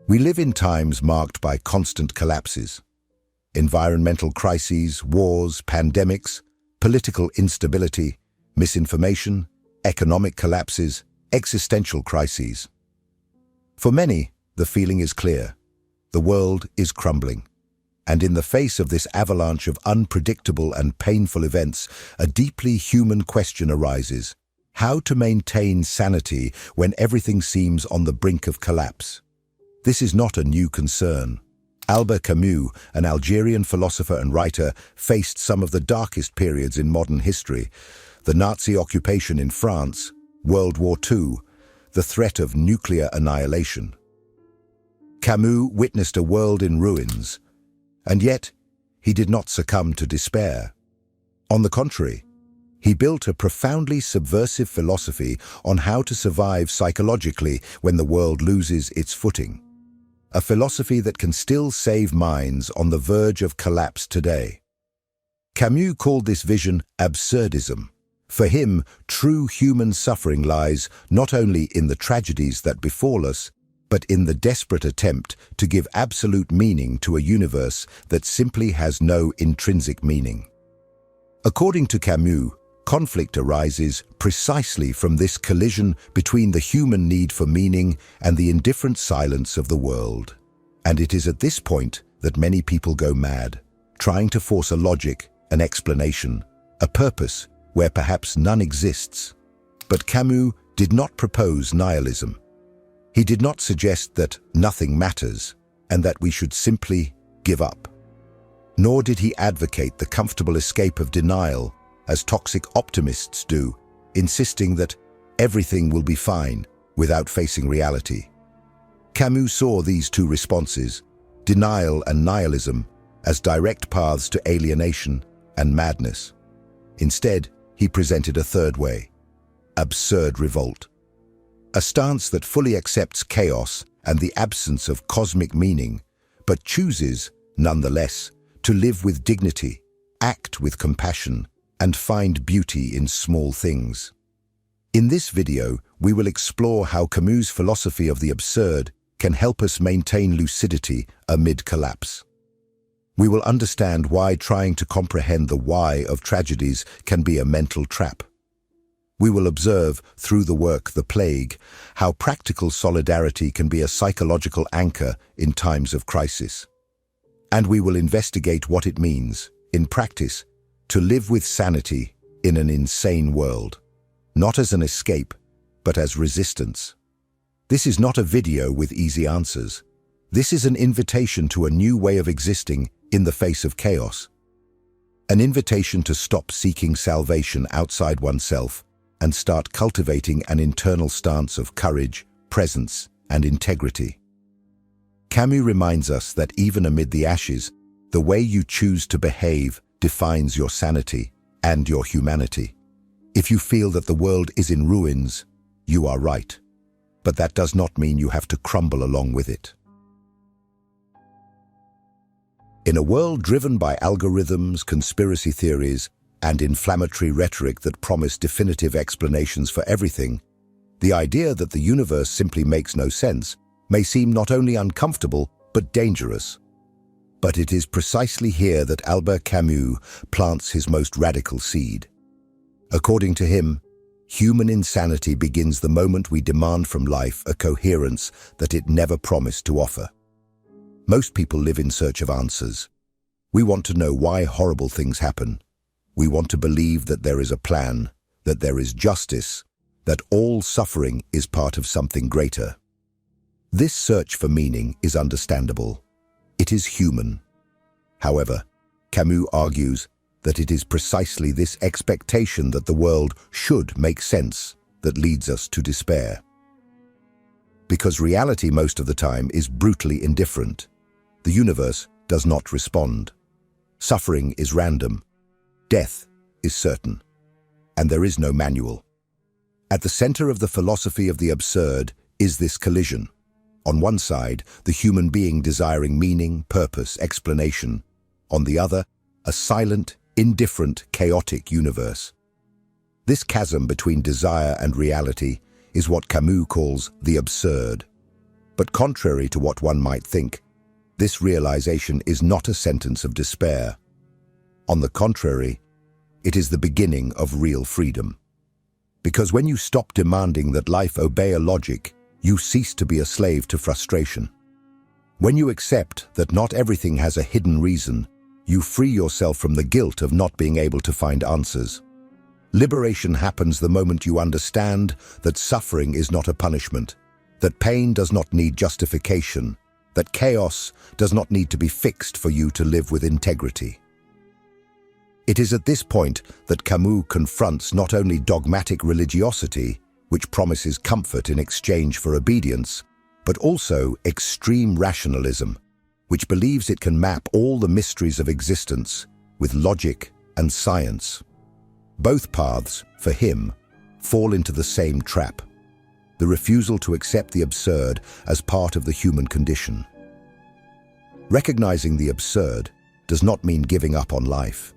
We live in times marked by constant collapses. Environmental crises, wars, pandemics, political instability, misinformation, economic collapses, existential crises. For many, the feeling is clear. The world is crumbling. And in the face of this avalanche of unpredictable and painful events, a deeply human question arises: how to maintain sanity when everything seems on the brink of collapse? This is not a new concern. Albert Camus, an Algerian philosopher and writer, faced some of the darkest periods in modern history: the Nazi occupation in France, World War II, the threat of nuclear annihilation. Camus witnessed a world in ruins, and yet he did not succumb to despair. On the contrary, he built a profoundly subversive philosophy on how to survive psychologically when the world loses its footing. A philosophy that can still save minds on the verge of collapse today. Camus called this vision absurdism. For him, true human suffering lies not only in the tragedies that befall us, but in the desperate attempt to give absolute meaning to a universe that simply has no intrinsic meaning. According to Camus, conflict arises precisely from this collision between the human need for meaning and the indifferent silence of the world. And it is at this point that many people go mad, trying to force a logic, an explanation, a purpose where perhaps none exists. But Camus did not propose nihilism. He did not suggest that nothing matters and that we should simply give up. Nor did he advocate the comfortable escape of denial, as toxic optimists do, insisting that everything will be fine without facing reality. Camus saw these two responses, denial and nihilism, as direct paths to alienation and madness. Instead, he presented a third way: absurd revolt. A stance that fully accepts chaos and the absence of cosmic meaning, but chooses, nonetheless, to live with dignity, act with compassion, and find beauty in small things. In this video, we will explore how Camus' philosophy of the absurd can help us maintain lucidity amid collapse. We will understand why trying to comprehend the why of tragedies can be a mental trap. We will observe, through the work The Plague, how practical solidarity can be a psychological anchor in times of crisis. And we will investigate what it means, in practice, to live with sanity in an insane world, not as an escape, but as resistance. This is not a video with easy answers. This is an invitation to a new way of existing in the face of chaos. An invitation to stop seeking salvation outside oneself and start cultivating an internal stance of courage, presence, and integrity. Camus reminds us that even amid the ashes, the way you choose to behave defines your sanity and your humanity. If you feel that the world is in ruins, you are right. But that does not mean you have to crumble along with it. In a world driven by algorithms, conspiracy theories, and inflammatory rhetoric that promise definitive explanations for everything, the idea that the universe simply makes no sense may seem not only uncomfortable, but dangerous. But it is precisely here that Albert Camus plants his most radical seed. According to him, human insanity begins the moment we demand from life a coherence that it never promised to offer. Most people live in search of answers. We want to know why horrible things happen. We want to believe that there is a plan, that there is justice, that all suffering is part of something greater. This search for meaning is understandable. It is human. However, Camus argues that it is precisely this expectation that the world should make sense that leads us to despair. Because reality most of the time is brutally indifferent. The universe does not respond. Suffering is random. Death is certain. And there is no manual. At the center of the philosophy of the absurd is this collision. On one side, the human being desiring meaning, purpose, explanation. On the other, a silent, indifferent, chaotic universe. This chasm between desire and reality is what Camus calls the absurd. But contrary to what one might think, this realization is not a sentence of despair. On the contrary, it is the beginning of real freedom. Because when you stop demanding that life obey a logic, you cease to be a slave to frustration. When you accept that not everything has a hidden reason, you free yourself from the guilt of not being able to find answers. Liberation happens the moment you understand that suffering is not a punishment, that pain does not need justification, that chaos does not need to be fixed for you to live with integrity. It is at this point that Camus confronts not only dogmatic religiosity, which promises comfort in exchange for obedience, but also extreme rationalism, which believes it can map all the mysteries of existence with logic and science. Both paths, for him, fall into the same trap: the refusal to accept the absurd as part of the human condition. Recognizing the absurd does not mean giving up on life.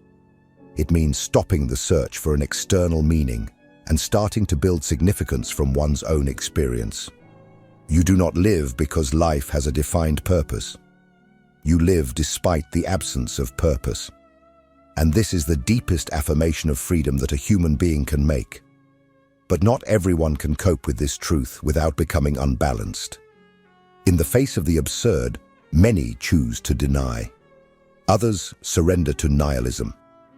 It means stopping the search for an external meaning and starting to build significance from one's own experience. You do not live because life has a defined purpose. You live despite the absence of purpose. And this is the deepest affirmation of freedom that a human being can make. But not everyone can cope with this truth without becoming unbalanced. In the face of the absurd, many choose to deny. Others surrender to nihilism.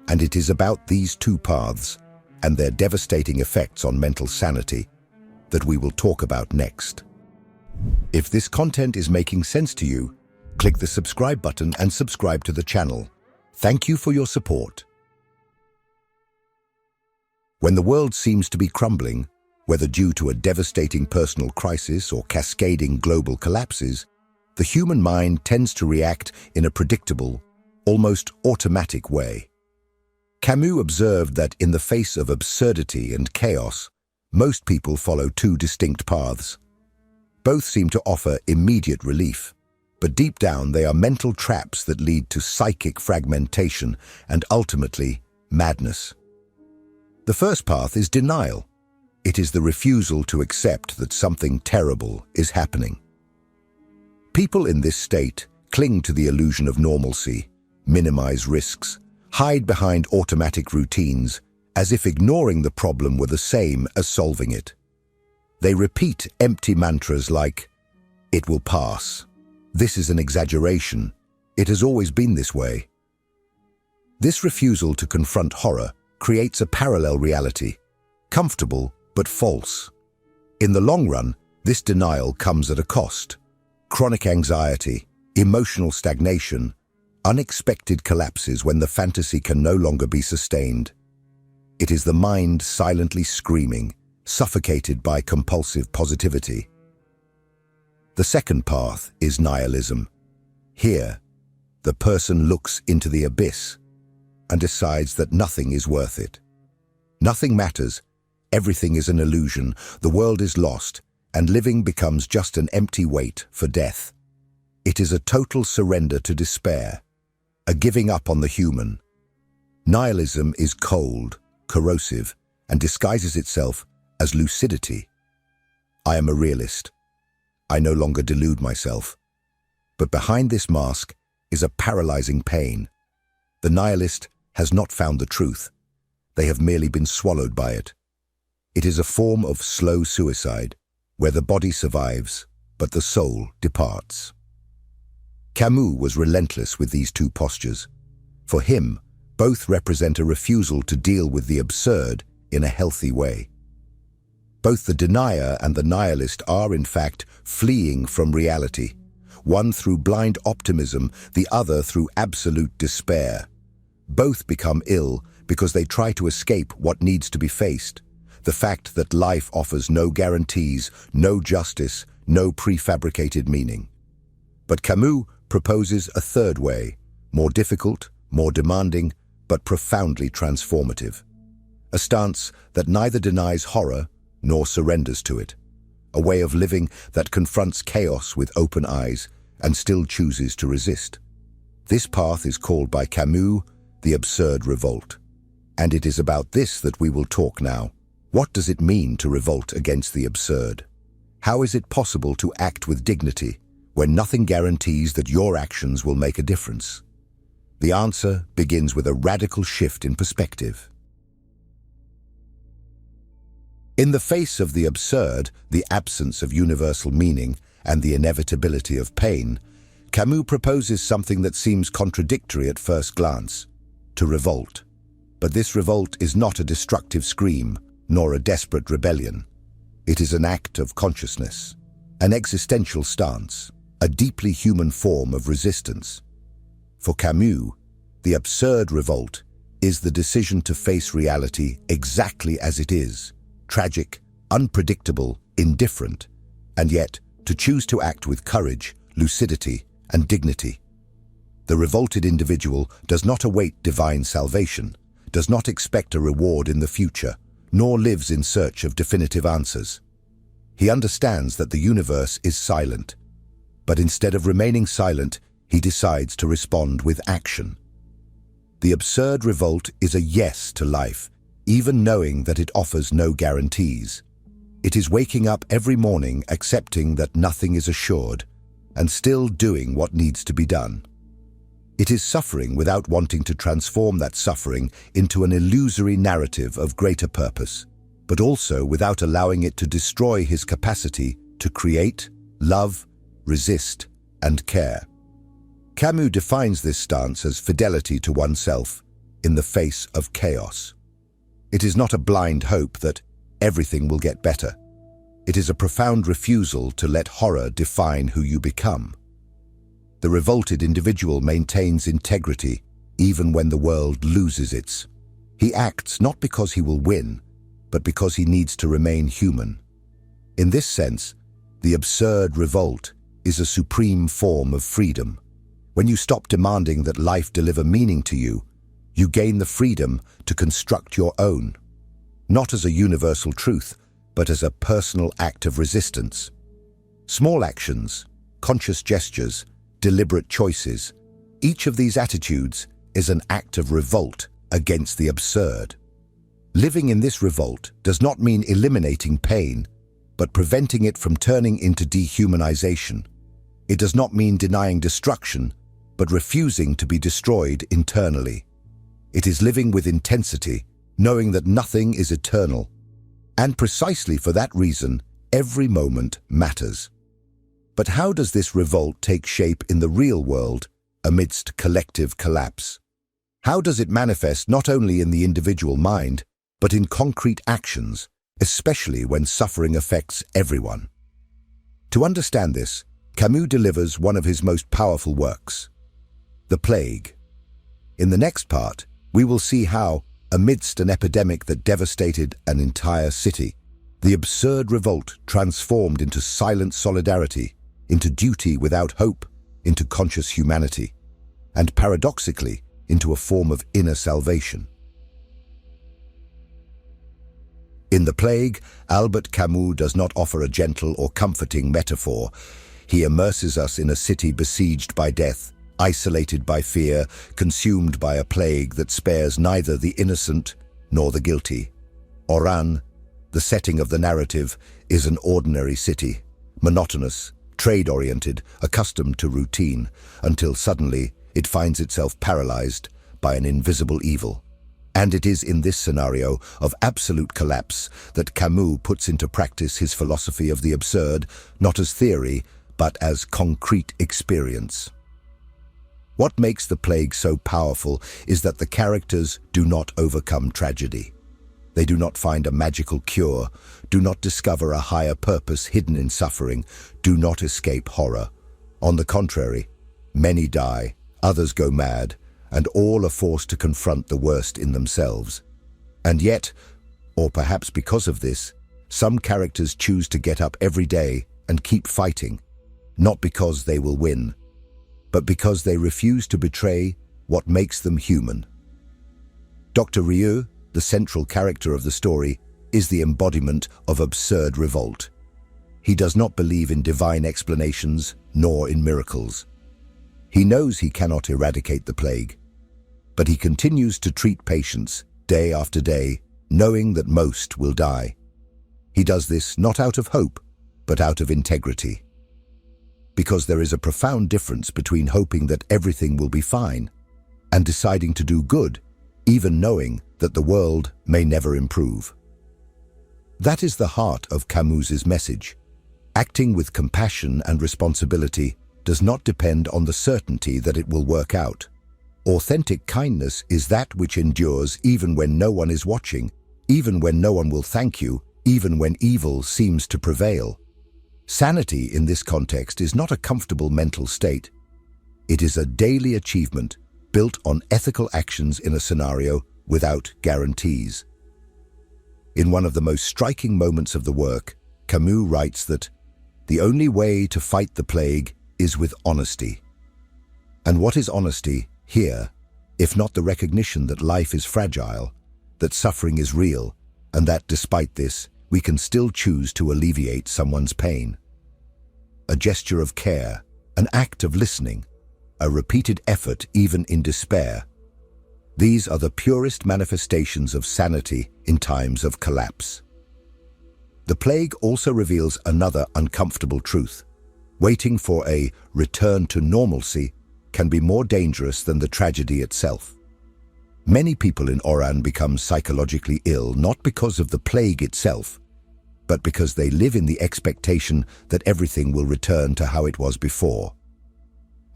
And it is about these two paths and their devastating effects on mental sanity that we will talk about next. If this content is making sense to you, click the subscribe button and subscribe to the channel. Thank you for your support. When the world seems to be crumbling, whether due to a devastating personal crisis or cascading global collapses, the human mind tends to react in a predictable, almost automatic way. Camus observed that in the face of absurdity and chaos, most people follow two distinct paths. Both seem to offer immediate relief, but deep down they are mental traps that lead to psychic fragmentation and ultimately madness. The first path is denial. It is the refusal to accept that something terrible is happening. People in this state cling to the illusion of normalcy, minimize risks, hide behind automatic routines, as if ignoring the problem were the same as solving it. They repeat empty mantras like, "It will pass. This is an exaggeration. It has always been this way." This refusal to confront horror creates a parallel reality, comfortable but false. In the long run, this denial comes at a cost: chronic anxiety, emotional stagnation, unexpected collapses when the fantasy can no longer be sustained. It is the mind silently screaming, suffocated by compulsive positivity. The second path is nihilism. Here, the person looks into the abyss and decides that nothing is worth it. Nothing matters, everything is an illusion, the world is lost, and living becomes just an empty wait for death. It is a total surrender to despair, a giving up on the human. Nihilism is cold, corrosive, and disguises itself as lucidity. I am a realist. I no longer delude myself. But behind this mask is a paralyzing pain. The nihilist has not found the truth. They have merely been swallowed by it. It is a form of slow suicide, where the body survives, but the soul departs. Camus was relentless with these two postures. For him, both represent a refusal to deal with the absurd in a healthy way. Both the denier and the nihilist are, in fact, fleeing from reality, one through blind optimism, the other through absolute despair. Both become ill because they try to escape what needs to be faced: the fact that life offers no guarantees, no justice, no prefabricated meaning. But Camus proposes a third way, more difficult, more demanding, but profoundly transformative. A stance that neither denies horror nor surrenders to it. A way of living that confronts chaos with open eyes and still chooses to resist. This path is called by Camus the absurd revolt. And it is about this that we will talk now. What does it mean to revolt against the absurd? How is it possible to act with dignity when nothing guarantees that your actions will make a difference? The answer begins with a radical shift in perspective. In the face of the absurd, the absence of universal meaning, and the inevitability of pain, Camus proposes something that seems contradictory at first glance: to revolt. But this revolt is not a destructive scream, nor a desperate rebellion. It is an act of consciousness, an existential stance, a deeply human form of resistance. For Camus, the absurd revolt is the decision to face reality exactly as it is, tragic, unpredictable, indifferent, and yet to choose to act with courage, lucidity, and dignity. The revolted individual does not await divine salvation, does not expect a reward in the future, nor lives in search of definitive answers. He understands that the universe is silent, but instead of remaining silent, he decides to respond with action. The absurd revolt is a yes to life, even knowing that it offers no guarantees. It is waking up every morning accepting that nothing is assured, and still doing what needs to be done. It is suffering without wanting to transform that suffering into an illusory narrative of greater purpose, but also without allowing it to destroy his capacity to create, love, resist, and care. Camus defines this stance as fidelity to oneself in the face of chaos. It is not a blind hope that everything will get better. It is a profound refusal to let horror define who you become. The revolted individual maintains integrity even when the world loses its. He acts not because he will win, but because he needs to remain human. In this sense, the absurd revolt is a supreme form of freedom. When you stop demanding that life deliver meaning to you, you gain the freedom to construct your own, not as a universal truth, but as a personal act of resistance. Small actions, conscious gestures, deliberate choices, each of these attitudes is an act of revolt against the absurd. Living in this revolt does not mean eliminating pain, but preventing it from turning into dehumanization. It does not mean denying destruction, but refusing to be destroyed internally. It is living with intensity, knowing that nothing is eternal. And precisely for that reason, every moment matters. But how does this revolt take shape in the real world amidst collective collapse? How does it manifest not only in the individual mind, but in concrete actions, especially when suffering affects everyone? To understand this, Camus delivers one of his most powerful works, The Plague. In the next part, we will see how, amidst an epidemic that devastated an entire city, the absurd revolt transformed into silent solidarity, into duty without hope, into conscious humanity, and paradoxically, into a form of inner salvation. In The Plague, Albert Camus does not offer a gentle or comforting metaphor. He immerses us in a city besieged by death, isolated by fear, consumed by a plague that spares neither the innocent nor the guilty. Oran, the setting of the narrative, is an ordinary city, monotonous, trade-oriented, accustomed to routine, until suddenly it finds itself paralyzed by an invisible evil. And it is in this scenario of absolute collapse that Camus puts into practice his philosophy of the absurd, not as theory, but as concrete experience. What makes The Plague so powerful is that the characters do not overcome tragedy. They do not find a magical cure, do not discover a higher purpose hidden in suffering, do not escape horror. On the contrary, many die, others go mad, and all are forced to confront the worst in themselves. And yet, or perhaps because of this, some characters choose to get up every day and keep fighting, not because they will win, but because they refuse to betray what makes them human. Dr. Rieu, the central character of the story, is the embodiment of absurd revolt. He does not believe in divine explanations nor in miracles. He knows he cannot eradicate the plague, but he continues to treat patients day after day, knowing that most will die. He does this not out of hope, but out of integrity. Because there is a profound difference between hoping that everything will be fine and deciding to do good, even knowing that the world may never improve. That is the heart of Camus's message. Acting with compassion and responsibility does not depend on the certainty that it will work out. Authentic kindness is that which endures even when no one is watching, even when no one will thank you, even when evil seems to prevail. Sanity in this context is not a comfortable mental state. It is a daily achievement built on ethical actions in a scenario without guarantees. In one of the most striking moments of the work, Camus writes that the only way to fight the plague is with honesty. And what is honesty here, if not the recognition that life is fragile, that suffering is real, and that despite this, we can still choose to alleviate someone's pain? A gesture of care, an act of listening, a repeated effort even in despair. These are the purest manifestations of sanity in times of collapse. The plague also reveals another uncomfortable truth. Waiting for a return to normalcy can be more dangerous than the tragedy itself. Many people in Oran become psychologically ill not because of the plague itself, but because they live in the expectation that everything will return to how it was before.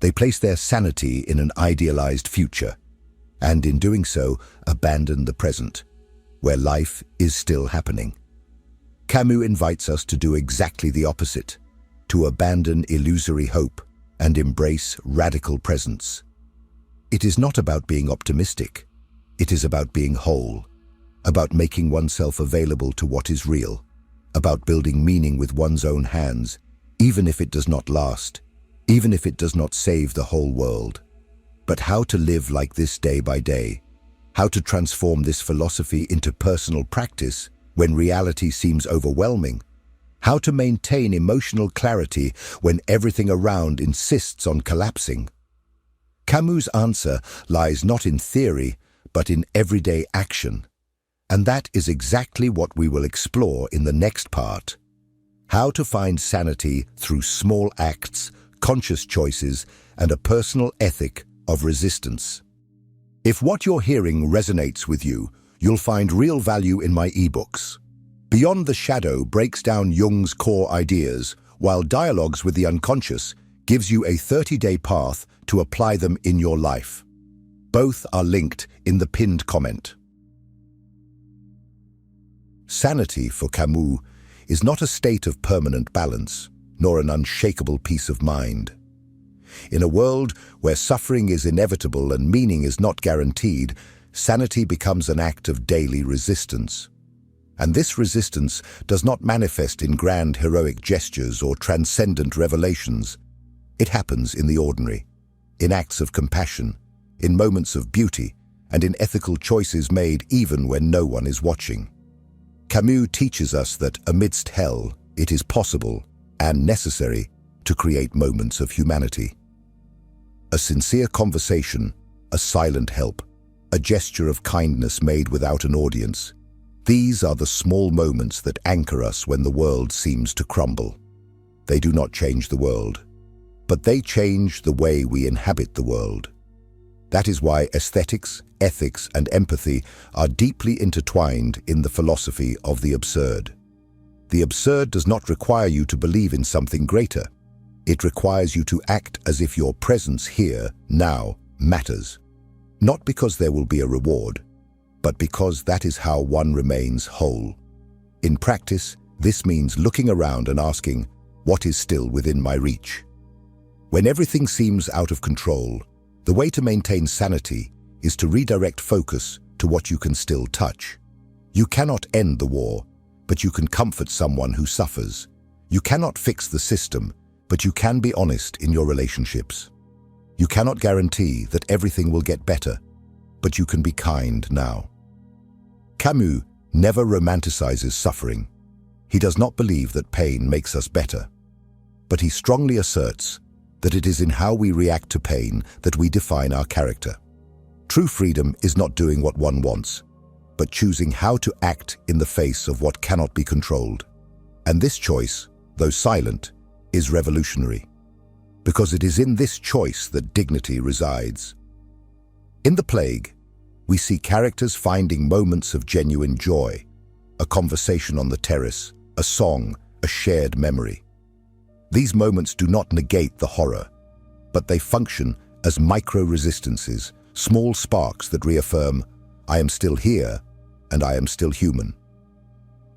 They place their sanity in an idealized future, and in doing so, abandon the present, where life is still happening. Camus invites us to do exactly the opposite, to abandon illusory hope and embrace radical presence. It is not about being optimistic. It is about being whole, about making oneself available to what is real, about building meaning with one's own hands, even if it does not last, even if it does not save the whole world. But how to live like this day by day, how to transform this philosophy into personal practice when reality seems overwhelming, how to maintain emotional clarity when everything around insists on collapsing. Camus' answer lies not in theory, but in everyday action. And that is exactly what we will explore in the next part. How to find sanity through small acts, conscious choices, and a personal ethic of resistance. If what you're hearing resonates with you, you'll find real value in my ebooks. Beyond the Shadow breaks down Jung's core ideas, while Dialogues with the Unconscious gives you a 30-day path to apply them in your life. Both are linked in the pinned comment. Sanity for Camus is not a state of permanent balance, nor an unshakable peace of mind. In a world where suffering is inevitable and meaning is not guaranteed, sanity becomes an act of daily resistance. And this resistance does not manifest in grand heroic gestures or transcendent revelations. It happens in the ordinary, in acts of compassion, in moments of beauty, and in ethical choices made even when no one is watching. Camus teaches us that amidst hell, it is possible and necessary to create moments of humanity. A sincere conversation, a silent help, a gesture of kindness made without an audience. These are the small moments that anchor us when the world seems to crumble. They do not change the world, but they change the way we inhabit the world. That is why aesthetics, ethics, and empathy are deeply intertwined in the philosophy of the absurd. The absurd does not require you to believe in something greater. It requires you to act as if your presence here, now, matters. Not because there will be a reward, but because that is how one remains whole. In practice, this means looking around and asking, what is still within my reach? When everything seems out of control, the way to maintain sanity is to redirect focus to what you can still touch. You cannot end the war, but you can comfort someone who suffers. You cannot fix the system, but you can be honest in your relationships. You cannot guarantee that everything will get better, but you can be kind now. Camus never romanticizes suffering. He does not believe that pain makes us better, but he strongly asserts that it is in how we react to pain that we define our character. True freedom is not doing what one wants, but choosing how to act in the face of what cannot be controlled. And this choice, though silent, is revolutionary, because it is in this choice that dignity resides. In The Plague, we see characters finding moments of genuine joy, a conversation on the terrace, a song, a shared memory. These moments do not negate the horror, but they function as micro-resistances, small sparks that reaffirm, I am still here and I am still human.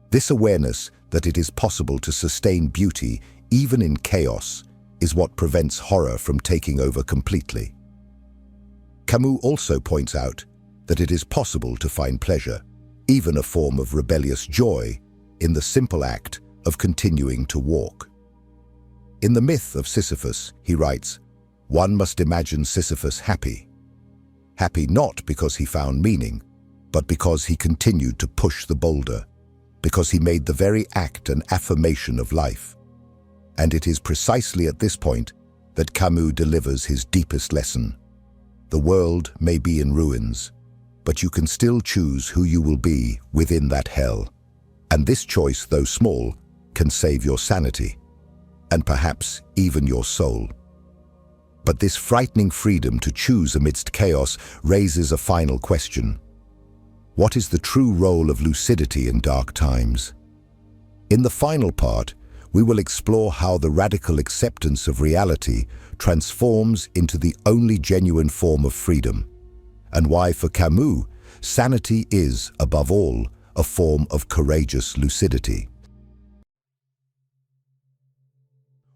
This awareness that it is possible to sustain beauty even in chaos is what prevents horror from taking over completely. Camus also points out that it is possible to find pleasure, even a form of rebellious joy, in the simple act of continuing to walk. In the myth of Sisyphus, he writes, one must imagine Sisyphus happy. Happy not because he found meaning, but because he continued to push the boulder, because he made the very act an affirmation of life. And it is precisely at this point that Camus delivers his deepest lesson. The world may be in ruins, but you can still choose who you will be within that hell. And this choice, though small, can save your sanity, and perhaps even your soul. But this frightening freedom to choose amidst chaos raises a final question. What is the true role of lucidity in dark times? In the final part, we will explore how the radical acceptance of reality transforms into the only genuine form of freedom, and why, for Camus, sanity is, above all, a form of courageous lucidity.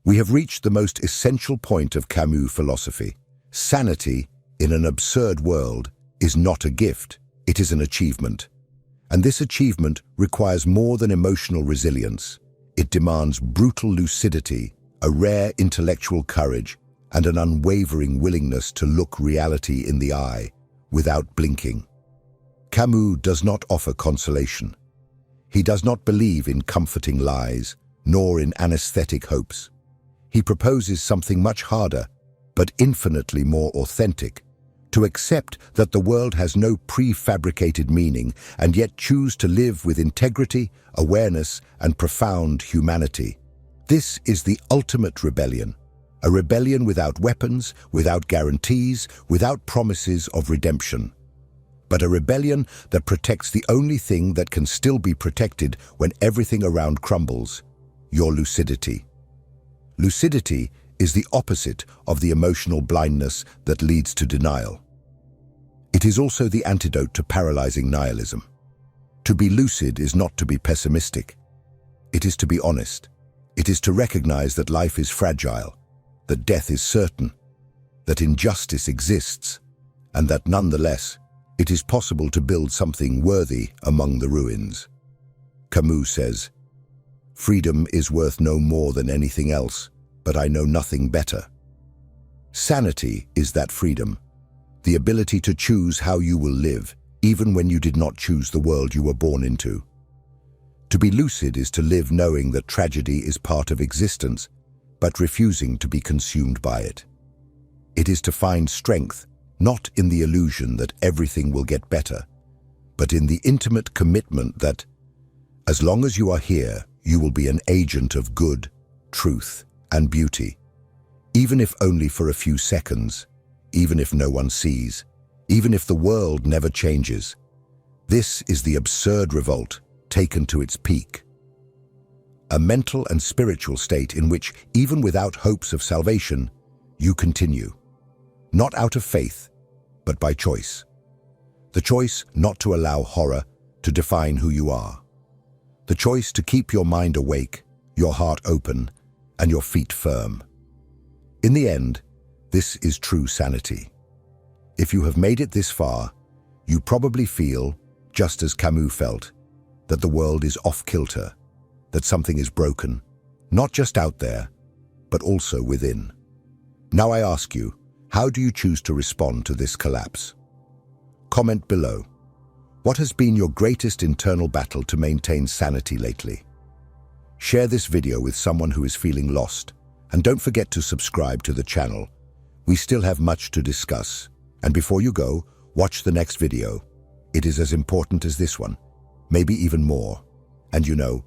We have reached the most essential point of Camus' philosophy. Sanity, in an absurd world, is not a gift, it is an achievement. And this achievement requires more than emotional resilience. It demands brutal lucidity, a rare intellectual courage, and an unwavering willingness to look reality in the eye without blinking. Camus does not offer consolation. He does not believe in comforting lies, nor in anesthetic hopes. He proposes something much harder, but infinitely more authentic, to accept that the world has no prefabricated meaning and yet choose to live with integrity, awareness, and profound humanity. This is the ultimate rebellion, a rebellion without weapons, without guarantees, without promises of redemption, but a rebellion that protects the only thing that can still be protected when everything around crumbles: your lucidity. Lucidity is the opposite of the emotional blindness that leads to denial. It is also the antidote to paralyzing nihilism. To be lucid is not to be pessimistic. It is to be honest. It is to recognize that life is fragile, that death is certain, that injustice exists, and that nonetheless, it is possible to build something worthy among the ruins. Camus says, "Freedom is worth no more than anything else, but I know nothing better." Sanity is that freedom, the ability to choose how you will live, even when you did not choose the world you were born into. To be lucid is to live knowing that tragedy is part of existence, but refusing to be consumed by it. It is to find strength, not in the illusion that everything will get better, but in the intimate commitment that, as long as you are here, you will be an agent of good, truth, and beauty, even if only for a few seconds, even if no one sees, even if the world never changes. This is the absurd revolt taken to its peak. A mental and spiritual state in which, even without hopes of salvation, you continue. Not out of faith, but by choice. The choice not to allow horror to define who you are. The choice to keep your mind awake, your heart open, and your feet firm. In the end, this is true sanity. If you have made it this far, you probably feel, just as Camus felt, that the world is off-kilter, that something is broken, not just out there, but also within. Now I ask you, how do you choose to respond to this collapse? Comment below. What has been your greatest internal battle to maintain sanity lately? Share this video with someone who is feeling lost, and don't forget to subscribe to the channel. We still have much to discuss, and before you go, watch the next video. It is as important as this one, maybe even more. And you know,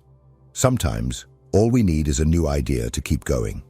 sometimes All we need is a new idea to keep going.